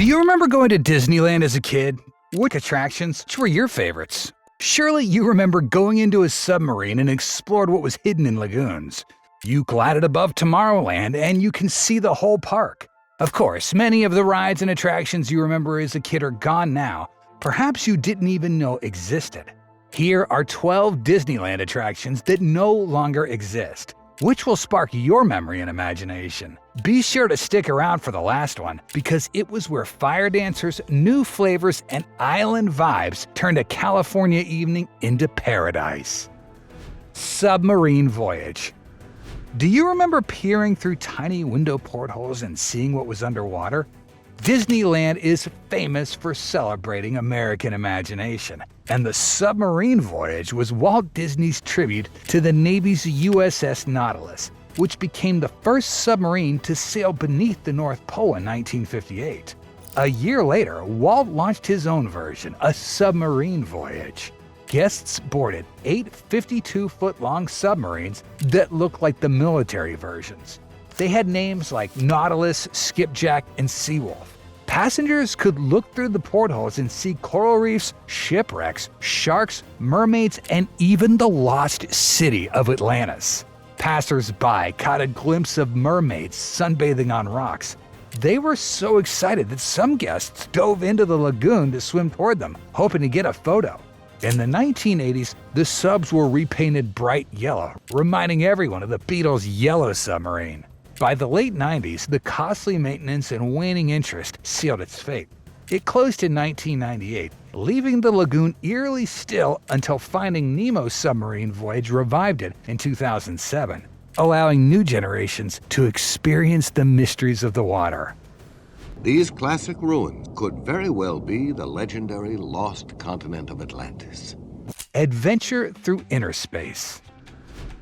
Do you remember going to Disneyland as a kid? Which attractions were your favorites? Surely you remember going into a submarine and explored what was hidden in lagoons. You glided above Tomorrowland and you can see the whole park. Of course, many of the rides and attractions you remember as a kid are gone now. Perhaps you didn't even know existed. Here are 12 Disneyland attractions that no longer exist. Which will spark your memory and imagination? Be sure to stick around for the last one, because it was where fire dancers, new flavors, and island vibes turned a California evening into paradise. Submarine Voyage. Do you remember peering through tiny window portholes and seeing what was underwater? Disneyland is famous for celebrating American imagination, and the Submarine Voyage was Walt Disney's tribute to the Navy's USS Nautilus, which became the first submarine to sail beneath the North Pole in 1958. A year later, Walt launched his own version, a Submarine Voyage. Guests boarded 8 52-foot-long submarines that looked like the military versions. They had names like Nautilus, Skipjack, and Seawolf. Passengers could look through the portholes and see coral reefs, shipwrecks, sharks, mermaids, and even the lost city of Atlantis. Passers-by caught a glimpse of mermaids sunbathing on rocks. They were so excited that some guests dove into the lagoon to swim toward them, hoping to get a photo. In the 1980s, the subs were repainted bright yellow, reminding everyone of the Beatles' Yellow Submarine. By the late 90s, the costly maintenance and waning interest sealed its fate. It closed in 1998, leaving the lagoon eerily still until Finding Nemo Submarine Voyage revived it in 2007, allowing new generations to experience the mysteries of the water. These classic ruins could very well be the legendary lost continent of Atlantis. Adventure through inner space.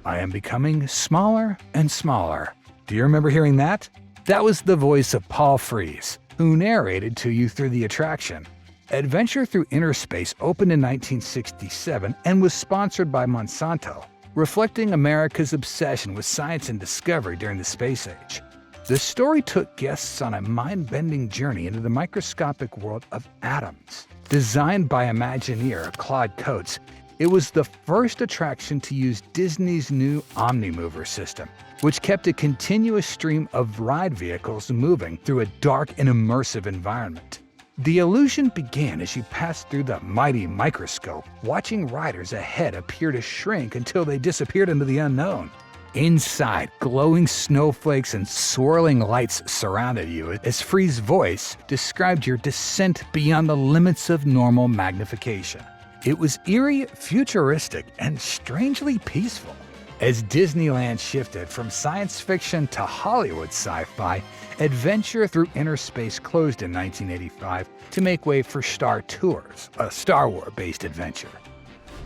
I am becoming smaller and smaller. Do you remember hearing that? That was the voice of Paul Frees, who narrated to you through the attraction. Adventure through inner space opened in 1967 and was sponsored by Monsanto, reflecting America's obsession with science and discovery during the space age. The story took guests on a mind-bending journey into the microscopic world of atoms. Designed by Imagineer Claude Coates, it was the first attraction to use Disney's new OmniMover system, which kept a continuous stream of ride vehicles moving through a dark and immersive environment. The illusion began as you passed through the mighty microscope, watching riders ahead appear to shrink until they disappeared into the unknown. Inside, glowing snowflakes and swirling lights surrounded you as Free's voice described your descent beyond the limits of normal magnification. It was eerie, futuristic, and strangely peaceful. As Disneyland shifted from science fiction to Hollywood sci-fi, Adventure Through Inner Space closed in 1985 to make way for Star Tours, a Star Wars-based adventure.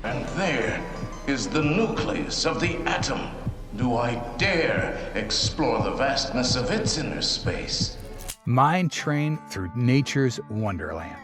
And there is the nucleus of the atom. Do I dare explore the vastness of its inner space? Mine Train Through Nature's Wonderland.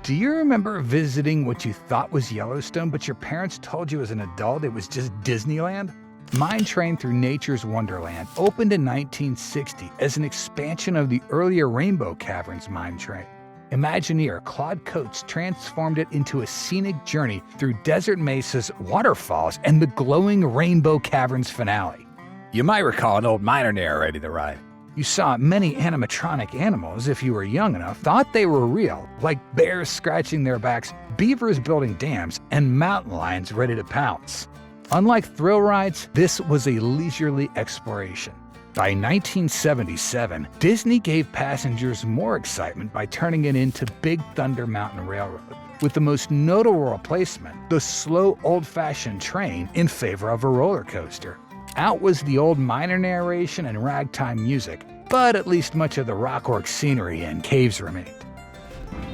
Do you remember visiting what you thought was Yellowstone, but your parents told you as an adult it was just Disneyland? Mine Train Through Nature's Wonderland opened in 1960 as an expansion of the earlier Rainbow Caverns mine train. Imagineer Claude Coates transformed it into a scenic journey through desert mesas, waterfalls, and the glowing Rainbow Caverns finale. You might recall an old miner narrating the ride. You saw many animatronic animals, if you were young enough, thought they were real, like bears scratching their backs, beavers building dams, and mountain lions ready to pounce. Unlike thrill rides, this was a leisurely exploration. By 1977, Disney gave passengers more excitement by turning it into Big Thunder Mountain Railroad, with the most notable replacement, the slow, old-fashioned train in favor of a roller coaster. Out was the old miner narration and ragtime music, but at least much of the rockwork scenery and caves remained.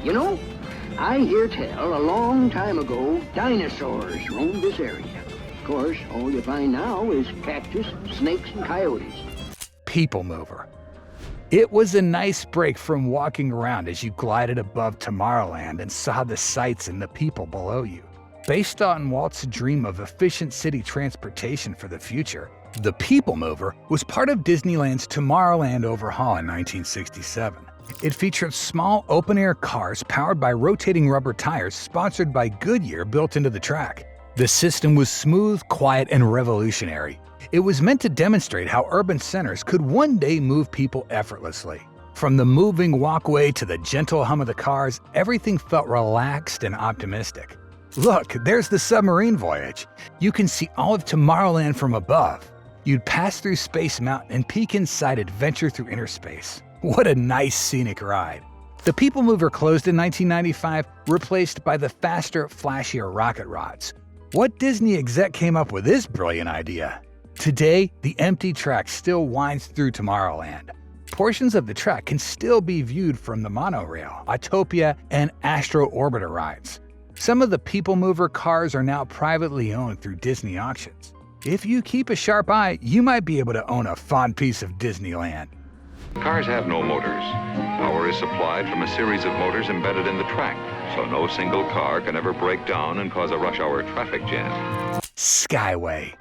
You know, I hear tell a long time ago dinosaurs roamed this area. Of course, all you find now is cactus, snakes, and coyotes. PeopleMover. It was a nice break from walking around as you glided above Tomorrowland and saw the sights and the people below you. Based on Walt's dream of efficient city transportation for the future, the PeopleMover was part of Disneyland's Tomorrowland overhaul in 1967. It featured small open-air cars powered by rotating rubber tires sponsored by Goodyear built into the track. The system was smooth, quiet, and revolutionary. It was meant to demonstrate how urban centers could one day move people effortlessly. From the moving walkway to the gentle hum of the cars, everything felt relaxed and optimistic. Look, there's the Submarine Voyage. You can see all of Tomorrowland from above. You'd pass through Space Mountain and peek inside Adventure Through Inner Space. What a nice scenic ride. The PeopleMover closed in 1995, replaced by the faster, flashier rocket rods. What Disney exec came up with this brilliant idea? Today, the empty track still winds through Tomorrowland. Portions of the track can still be viewed from the monorail, Autopia, and Astro Orbiter rides. Some of the PeopleMover cars are now privately owned through Disney auctions. If you keep a sharp eye, you might be able to own a fond piece of Disneyland. Cars have no motors. Power is supplied from a series of motors embedded in the track, so no single car can ever break down and cause a rush hour traffic jam. Skyway.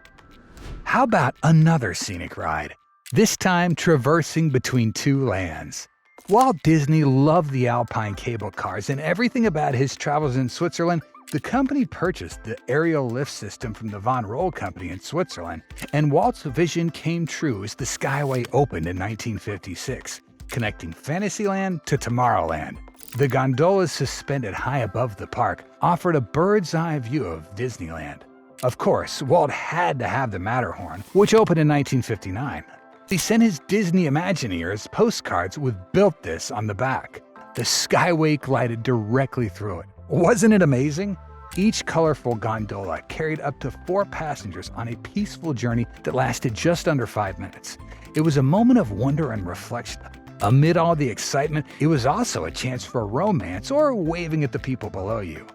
How about another scenic ride? This time traversing between two lands. Walt Disney loved the Alpine cable cars, and everything about his travels in Switzerland. The company purchased the aerial lift system from the Von Roll Company in Switzerland, and Walt's vision came true as the Skyway opened in 1956, connecting Fantasyland to Tomorrowland. The gondolas suspended high above the park offered a bird's-eye view of Disneyland. Of course, Walt had to have the Matterhorn, which opened in 1959. He sent his Disney Imagineers postcards with "Built This" on the back. The Skyway glided directly through it. Wasn't it amazing? Each colorful gondola carried up to 4 passengers on a peaceful journey that lasted just under 5 minutes. It was a moment of wonder and reflection. Amid all the excitement, it was also a chance for romance or waving at the people below you.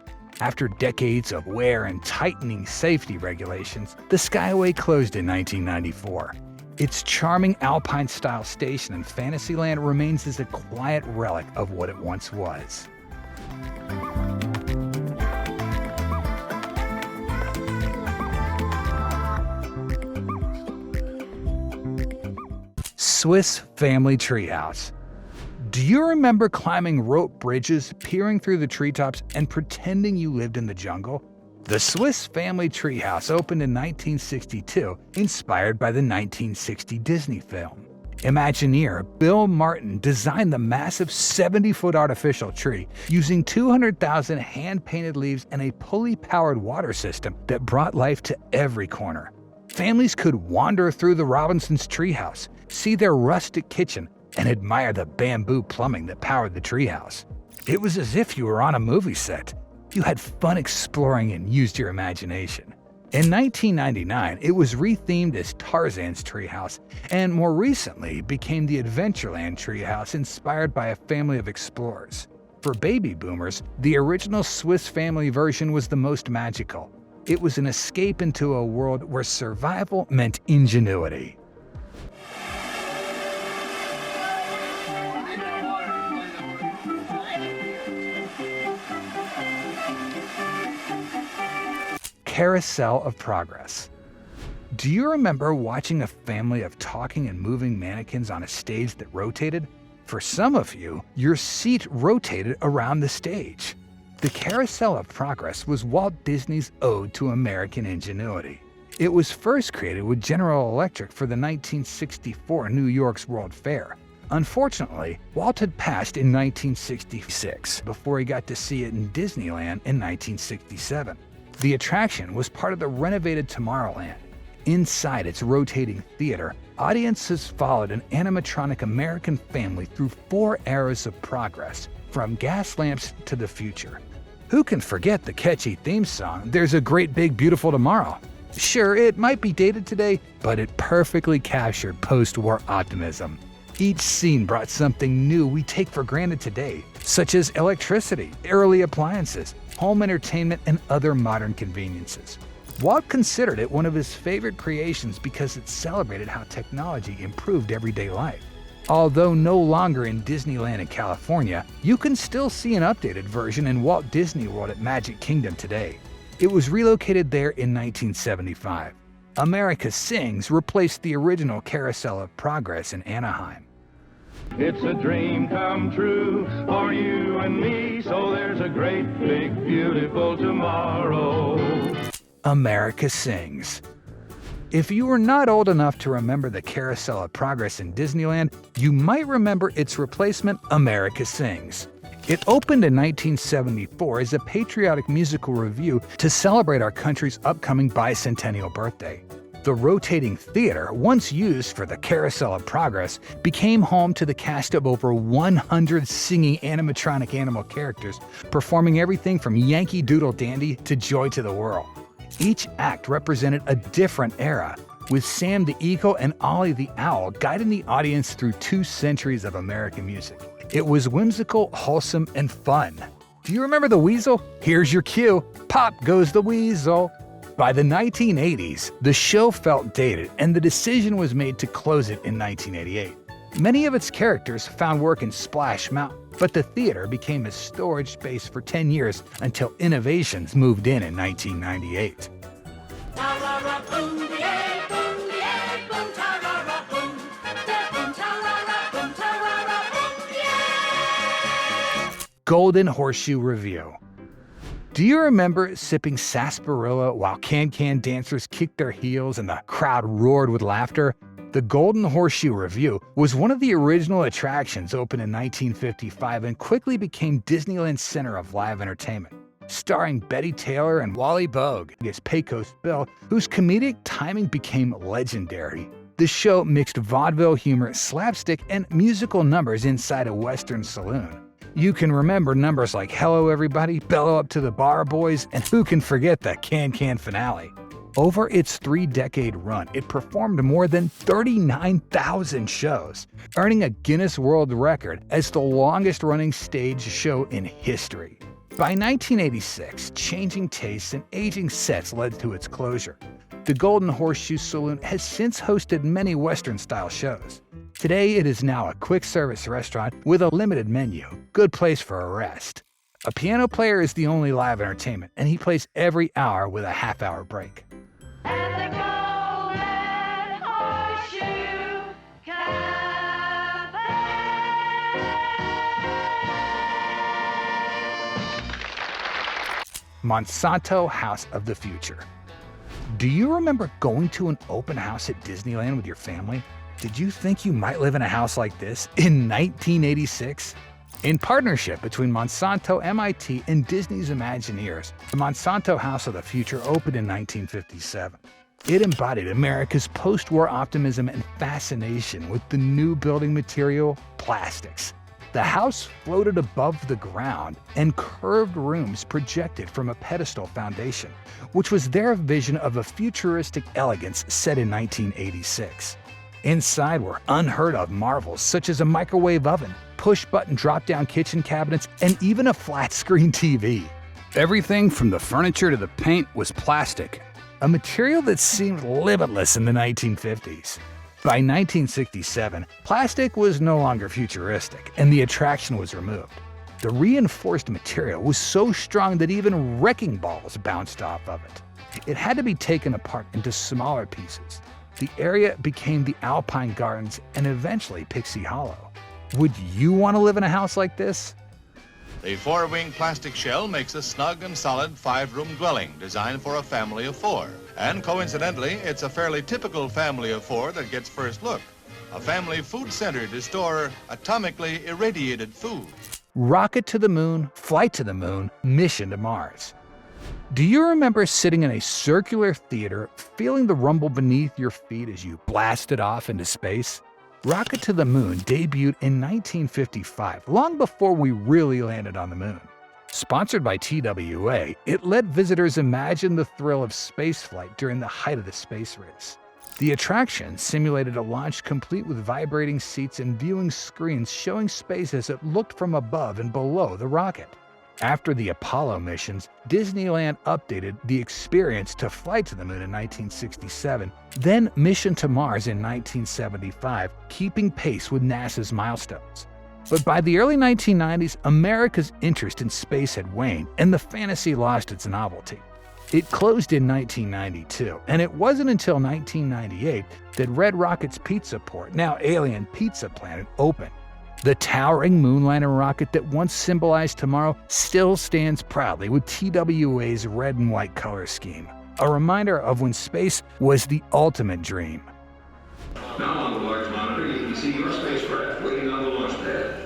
After decades of wear and tightening safety regulations, the Skyway closed in 1994. Its charming Alpine-style station in Fantasyland remains as a quiet relic of what it once was. Swiss Family Treehouse. Do you remember climbing rope bridges, peering through the treetops, and pretending you lived in the jungle? The Swiss Family Treehouse opened in 1962, inspired by the 1960 Disney film. Imagineer Bill Martin designed the massive 70-foot artificial tree using 200,000 hand-painted leaves and a pulley-powered water system that brought life to every corner. Families could wander through the Robinsons' treehouse, see their rustic kitchen, and admire the bamboo plumbing that powered the treehouse. It was as if you were on a movie set. You had fun exploring and used your imagination. In 1999, it was rethemed as Tarzan's Treehouse, and more recently became the Adventureland Treehouse inspired by a family of explorers. For baby boomers, the original Swiss Family version was the most magical. It was an escape into a world where survival meant ingenuity. Carousel of Progress. Do you remember watching a family of talking and moving mannequins on a stage that rotated? For some of you, your seat rotated around the stage. The Carousel of Progress was Walt Disney's ode to American ingenuity. It was first created with General Electric for the 1964 New York's World Fair. Unfortunately, Walt had passed in 1966 before he got to see it in Disneyland in 1967. The attraction was part of the renovated Tomorrowland. Inside its rotating theater, audiences followed an animatronic American family through 4 eras of progress, from gas lamps to the future. Who can forget the catchy theme song, "There's a Great Big Beautiful Tomorrow"? Sure, it might be dated today, but it perfectly captured post-war optimism. Each scene brought something new we take for granted today, such as electricity, early appliances, home entertainment, and other modern conveniences. Walt considered it one of his favorite creations because it celebrated how technology improved everyday life. Although no longer in Disneyland in California, you can still see an updated version in Walt Disney World at Magic Kingdom today. It was relocated there in 1975. America Sings replaced the original Carousel of Progress in Anaheim. It's a dream come true for you and me, so there's a great big beautiful tomorrow. America Sings. If you were not old enough to remember the Carousel of Progress in Disneyland, you might remember its replacement, America Sings. It opened in 1974 as a patriotic musical revue to celebrate our country's upcoming bicentennial birthday. The rotating theater, once used for the Carousel of Progress, became home to the cast of over 100 singing animatronic animal characters, performing everything from Yankee Doodle Dandy to Joy to the World. Each act represented a different era, with Sam the Eagle and Ollie the Owl guiding the audience through 2 centuries of American music. It was whimsical, wholesome, and fun. Do you remember the weasel? Here's your cue. Pop goes the weasel. By the 1980s, the show felt dated, and the decision was made to close it in 1988. Many of its characters found work in Splash Mountain, but the theater became a storage space for 10 years until Innovations moved in 1998. Golden Horseshoe Revue. Do you remember sipping sarsaparilla while can-can dancers kicked their heels and the crowd roared with laughter? The Golden Horseshoe Revue was one of the original attractions, opened in 1955 and quickly became Disneyland's center of live entertainment. Starring Betty Taylor and Wally Bogue as Pecos Bill, whose comedic timing became legendary. The show mixed vaudeville humor, slapstick, and musical numbers inside a Western saloon. You can remember numbers like Hello Everybody, Bellow Up to the Bar Boys, and who can forget the Can-Can finale. Over its 3-decade run, it performed more than 39,000 shows, earning a Guinness World Record as the longest-running stage show in history. By 1986, changing tastes and aging sets led to its closure. The Golden Horseshoe Saloon has since hosted many Western-style shows. Today, it is now a quick-service restaurant with a limited menu, good place for a rest. A piano player is the only live entertainment, and he plays every hour with a half-hour break. At the Golden Horseshoe Cafe. Monsanto House of the Future. Do you remember going to an open house at Disneyland with your family? Did you think you might live in a house like this in 1986? In partnership between Monsanto, MIT, and Disney's Imagineers, the Monsanto House of the Future opened in 1957. It embodied America's post-war optimism and fascination with the new building material, plastics. The house floated above the ground, and curved rooms projected from a pedestal foundation, which was their vision of a futuristic elegance set in 1986. Inside were unheard-of marvels such as a microwave oven, push-button drop-down kitchen cabinets, and even a flat-screen TV. Everything from the furniture to the paint was plastic, a material that seemed limitless in the 1950s. By 1967, plastic was no longer futuristic, and the attraction was removed. The reinforced material was so strong that even wrecking balls bounced off of it. It had to be taken apart into smaller pieces. The area became the Alpine Gardens and eventually Pixie Hollow. Would you want to live in a house like this? The 4-wing plastic shell makes a snug and solid 5-room dwelling designed for a family of 4. And coincidentally, it's a fairly typical family of 4 that gets first look. A family food center to store atomically irradiated food. Rocket to the moon, flight to the moon, mission to Mars. Do you remember sitting in a circular theater, feeling the rumble beneath your feet as you blasted off into space? Rocket to the Moon debuted in 1955, long before we really landed on the moon. Sponsored by TWA, it let visitors imagine the thrill of spaceflight during the height of the space race. The attraction simulated a launch complete with vibrating seats and viewing screens showing space as it looked from above and below the rocket. After the Apollo missions, Disneyland updated the experience to Flight to the Moon in 1967, then Mission to Mars in 1975, keeping pace with NASA's milestones. But by the early 1990s, America's interest in space had waned, and the fantasy lost its novelty. It closed in 1992, and it wasn't until 1998 that Red Rocket's Pizza Port, now Alien Pizza Planet, opened. The towering moonliner rocket that once symbolized tomorrow still stands proudly with TWA's red and white color scheme, a reminder of when space was the ultimate dream. Now on the large monitor, you can see your spacecraft waiting on the launch pad.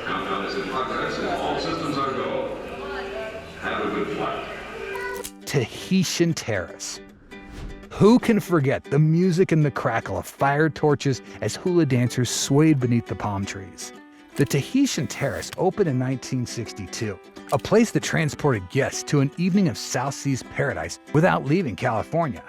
Countdown is in progress and all systems are go. Have a good flight. Tahitian Terrace. Who can forget the music and the crackle of fire torches as hula dancers swayed beneath the palm trees? The Tahitian Terrace opened in 1962, a place that transported guests to an evening of South Seas paradise without leaving California.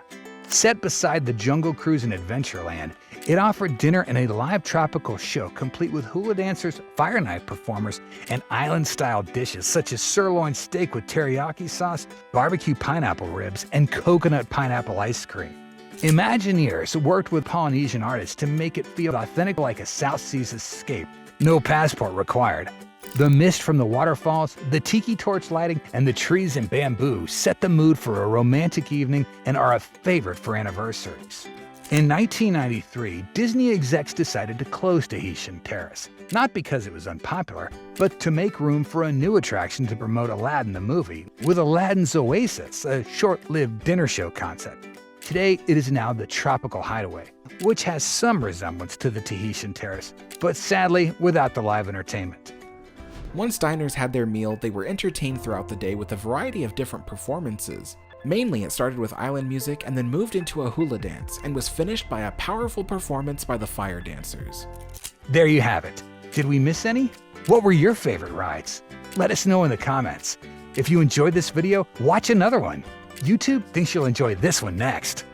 Set beside the Jungle Cruise in Adventureland, it offered dinner and a live tropical show complete with hula dancers, fire knife performers, and island-style dishes such as sirloin steak with teriyaki sauce, barbecue pineapple ribs, and coconut pineapple ice cream. Imagineers worked with Polynesian artists to make it feel authentic like a South Seas escape. No passport required. The mist from the waterfalls, the tiki torch lighting, and the trees and bamboo set the mood for a romantic evening and are a favorite for anniversaries. In 1993, Disney execs decided to close Tahitian Terrace, not because it was unpopular, but to make room for a new attraction to promote Aladdin the movie, with Aladdin's Oasis, a short-lived dinner show concept. Today, it is now the Tropical Hideaway, which has some resemblance to the Tahitian Terrace, but sadly without the live entertainment. Once diners had their meal, they were entertained throughout the day with a variety of different performances. Mainly, it started with island music and then moved into a hula dance and was finished by a powerful performance by the fire dancers. There you have it. Did we miss any? What were your favorite rides? Let us know in the comments. If you enjoyed this video, watch another one. YouTube thinks you'll enjoy this one next.